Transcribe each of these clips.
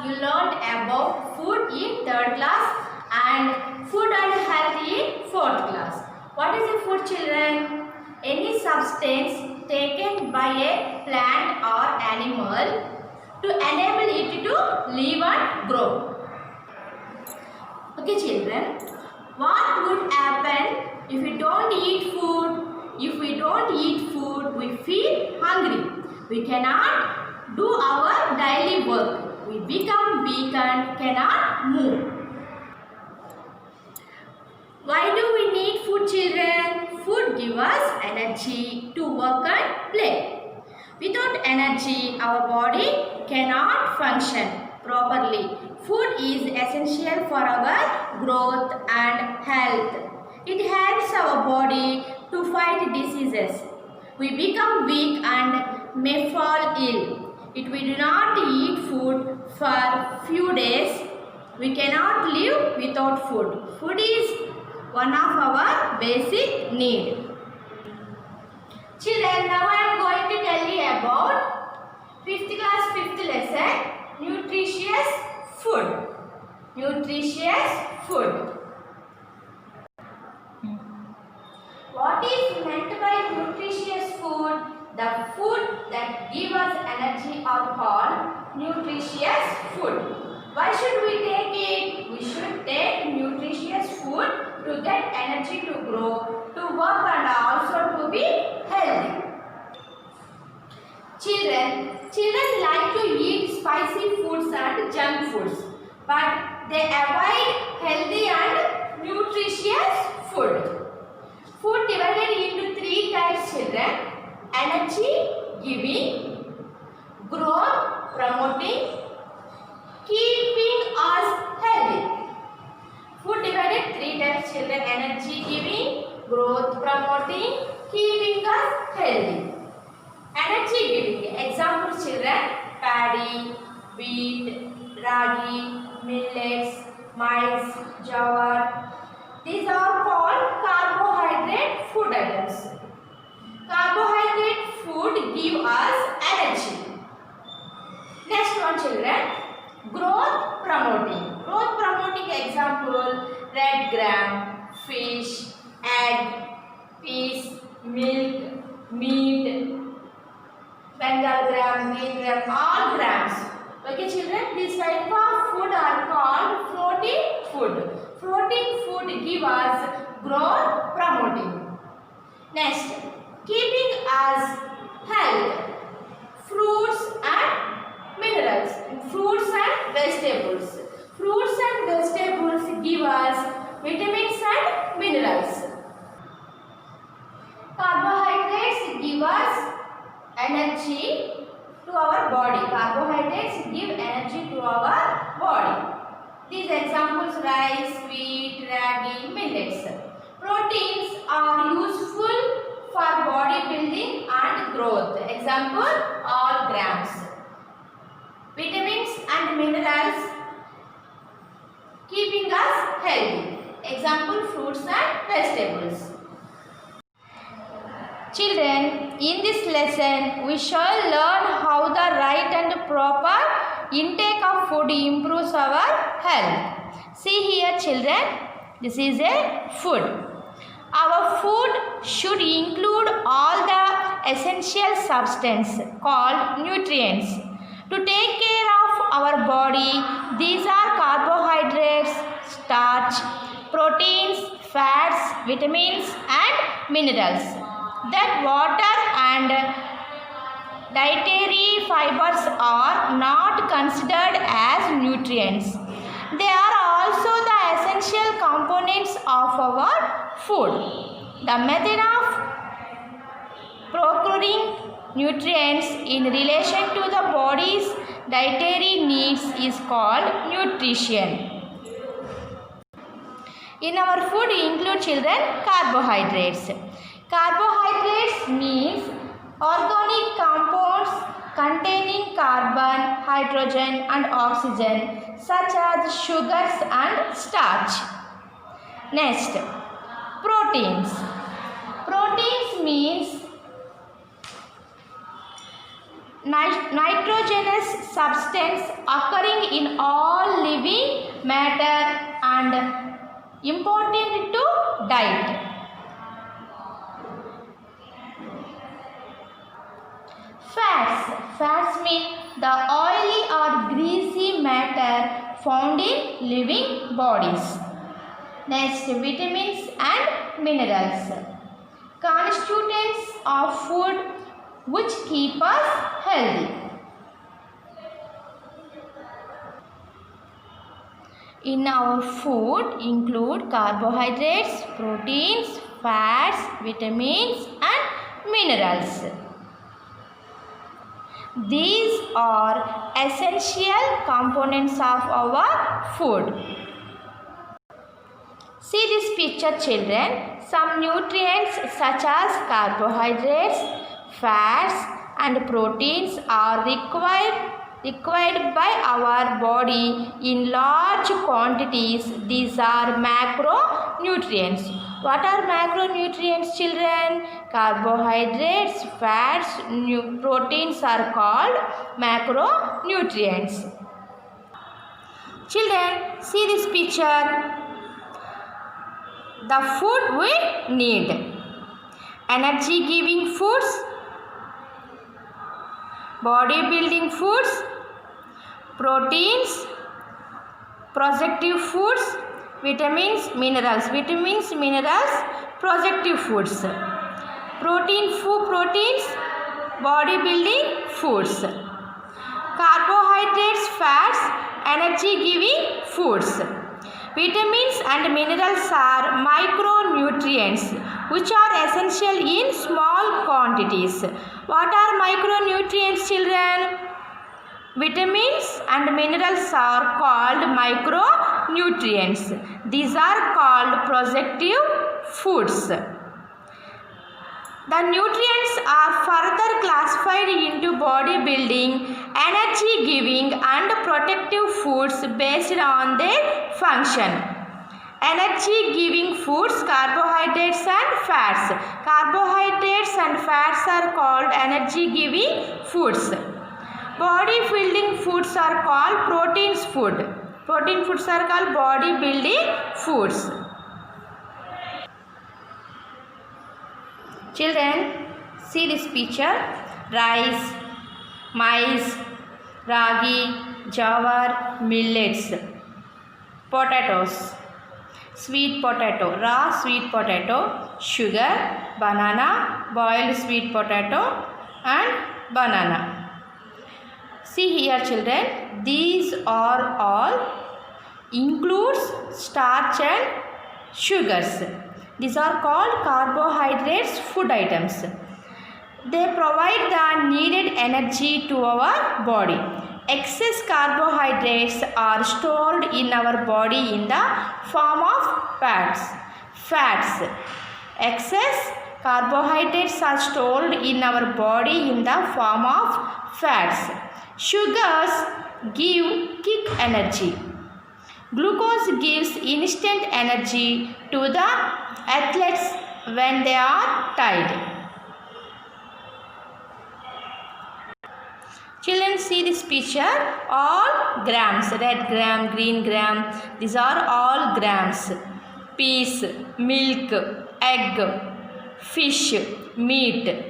you learned about food in 3rd class and food and health in 4th class. What is a food, children? Any substance taken by a plant or animal to enable it to live and grow. Okay, children, what would happen if we don't eat food? If we don't eat food, we feel hungry. We cannot do our daily work. We become weak and cannot move. Why do we need food, children? Food gives us energy to work and play. Without energy, our body cannot function properly. Food is essential for our growth and health. It helps our body to fight diseases. We become weak and may fall ill. If we do not eat food for few days, we cannot live without food. Food is one of our basic needs. Children, now I am going to tell you about 5th class 5th lesson, nutritious food. Nutritious food. What is meant by nutritious food? The food that gives us energy are called nutritious food. Why should we take it? We should take nutritious food to get energy to grow, to work and also to be healthy. Children like to eat spicy foods and junk foods, but they avoid healthy and nutritious food. Food divided into 3 types, children. Energy giving, growth promoting, keeping us healthy. Food divided 3 types, children. Energy giving, growth promoting, keeping us healthy. Energy giving. Examples, children. Paddy, wheat, ragi, millets, maize, jowar. These are called carbohydrate food items. Carbohydrate food give us energy. Next one, children. Growth promoting. Growth promoting example, red gram, fish, egg, peas, milk, meat, Bengal gram, green gram, all grams. Okay, children, this type of food are called floating food. Floating food give us growth promoting. Next, keeping us health. Fruits and minerals. Fruits and vegetables. Fruits and vegetables give us vitamins and minerals. Carbohydrates give us energy to our body. Carbohydrates give energy to our body. These examples: rice, wheat, ragi, millets. Proteins are useful for body building and growth. Example: all grams. Vitamins and minerals keeping us healthy. Example: fruits and vegetables. Children, in this lesson, we shall learn how the right and proper intake of food improves our health. See here, children, this is a food. Our food should include all the essential substances called nutrients. To take care of our body, these are carbohydrates, starch, proteins, fats, vitamins and minerals. That water and dietary fibers are not considered as nutrients. They are also the essential components of our food. The method of procuring nutrients in relation to the body's dietary needs is called nutrition. In our food include, children, carbohydrates. Carbohydrates means organic compounds containing carbon, hydrogen and oxygen such as sugars and starch. Next, proteins. Proteins means nitrogenous substance occurring in all living matter and important to diet. Fats mean the oily or greasy matter found in living bodies. Next, vitamins and minerals, constituents of food which keep us healthy. In our food include carbohydrates, proteins, fats, vitamins and minerals. These are essential components of our food. See this picture, children. Some nutrients such as carbohydrates, fats and proteins are required by our body in large quantities. These are macronutrients. What are macronutrients, children? Carbohydrates, fats, proteins are called macronutrients. Children, see this picture. The food we need: energy giving foods, body building foods, proteins, protective foods, vitamins, minerals, protective foods, proteins, body building foods, carbohydrates, fats, energy giving foods. Vitamins and minerals are micronutrients which are essential in small quantities. What are micronutrients, children? Vitamins and minerals are called micronutrients. These are called protective foods. The nutrients are further classified into body building, energy giving and protective foods based on their function. Energy giving foods: carbohydrates and fats. Carbohydrates and fats are called energy giving foods. Body building foods are called proteins food. Protein foods are called body building foods. Children, see this picture. Rice, maize, ragi, jawar, millets, potatoes, sweet potato, raw sweet potato, sugar, banana, boiled sweet potato and banana. See here, children, these are all includes starch and sugars. These are called carbohydrates food items. They provide the needed energy to our body. Excess carbohydrates are stored in our body in the form of fats. Excess carbohydrates are stored in our body in the form of fats. Sugars give quick energy. Glucose gives instant energy to the athletes when they are tired. Children, see this picture. All grams, red gram, green gram, these are all grams. Peas, milk, egg, fish, meat.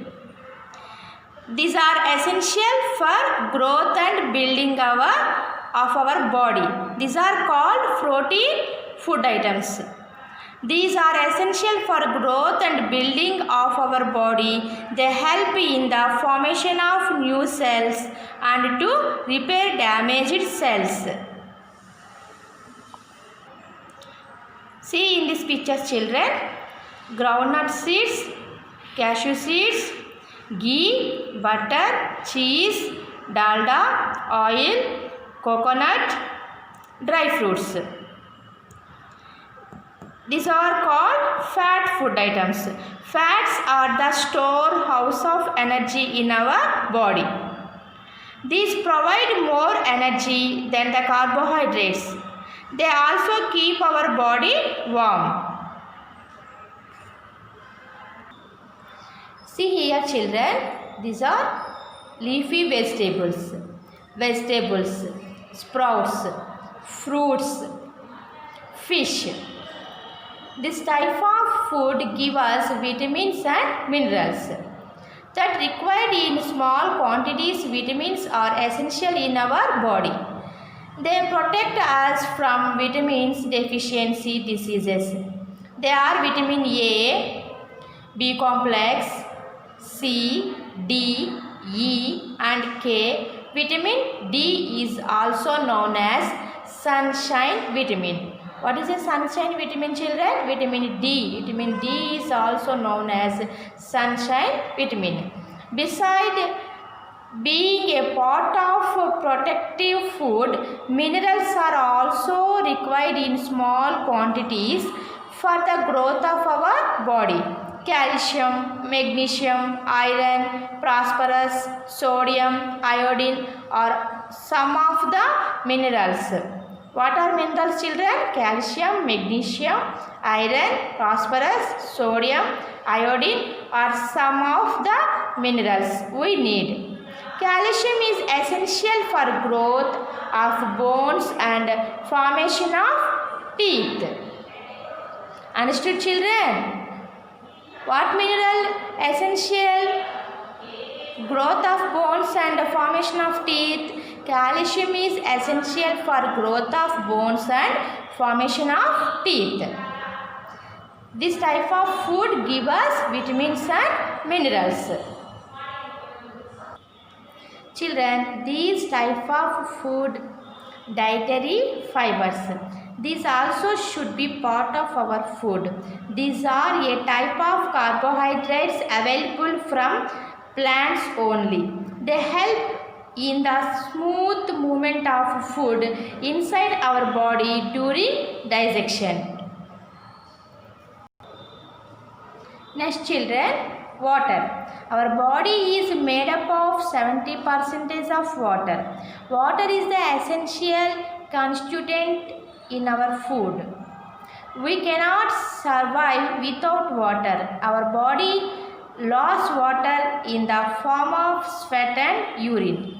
These are essential for growth and building of our body. These are called protein food items. These are essential for growth and building of our body. They help in the formation of new cells and to repair damaged cells. See in this picture, children, groundnut seeds, cashew seeds, ghee, butter, cheese, dalda, oil, coconut, dry fruits. These are called fat food items. Fats are the storehouse of energy in our body. These provide more energy than the carbohydrates. They also keep our body warm. See here, children, these are leafy vegetables, sprouts, fruits, fish. This type of food give us vitamins and minerals that required in small quantities. Vitamins are essential in our body. They protect us from vitamins deficiency diseases. They are vitamin A, B complex, C, D, E and K. Vitamin D is also known as sunshine vitamin. What is a sunshine vitamin, children? Vitamin D. Vitamin D is also known as sunshine vitamin. Besides being a part of protective food, minerals are also required in small quantities for the growth of our body. Calcium, magnesium, iron, phosphorus, sodium, iodine are some of the minerals. What are minerals, children? Calcium, magnesium, iron, phosphorus, sodium, iodine are some of the minerals we need. Calcium is essential for growth of bones and formation of teeth. Understood, children? What mineral essential? Growth of bones and formation of teeth. Calcium is essential for growth of bones and formation of teeth. This type of food gives us vitamins and minerals. Children, these type of food dietary fibers. These also should be part of our food. These are a type of carbohydrates available from plants only. They help in the smooth movement of food inside our body during digestion. Next, children, water. Our body is made up of 70% of water. Water is the essential constituent in our food. We cannot survive without water. Our body loses water in the form of sweat and urine.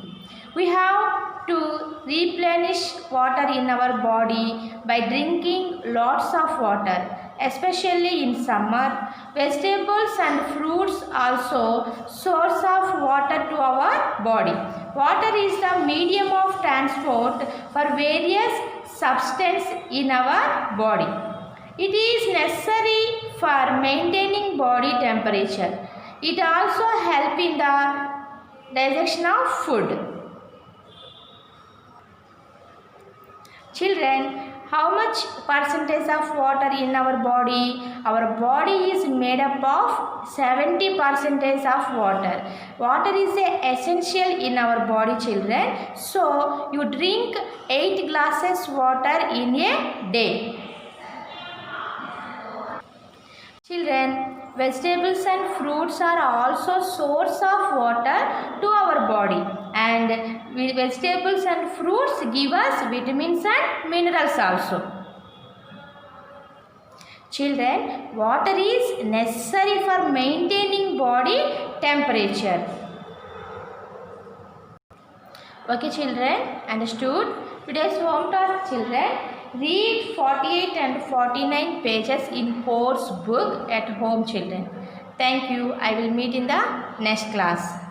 We have to replenish water in our body by drinking lots of water, especially in summer. Vegetables and fruits also source of water to our body. Water is the medium of transport for various substances in our body. It is necessary for maintaining body temperature. It also helps in the digestion of food. Children, how much percentage of water in our body? Our body is made up of 70% of water. Water is essential in our body, children. So, you drink 8 glasses water in a day. Children, vegetables and fruits are also source of water to our body, and vegetables and fruits give us vitamins and minerals also. Children, water is necessary for maintaining body temperature. Okay, children, understood? Today's home task, children. Read 48 and 49 pages in course book at home, children. Thank you. I will meet in the next class.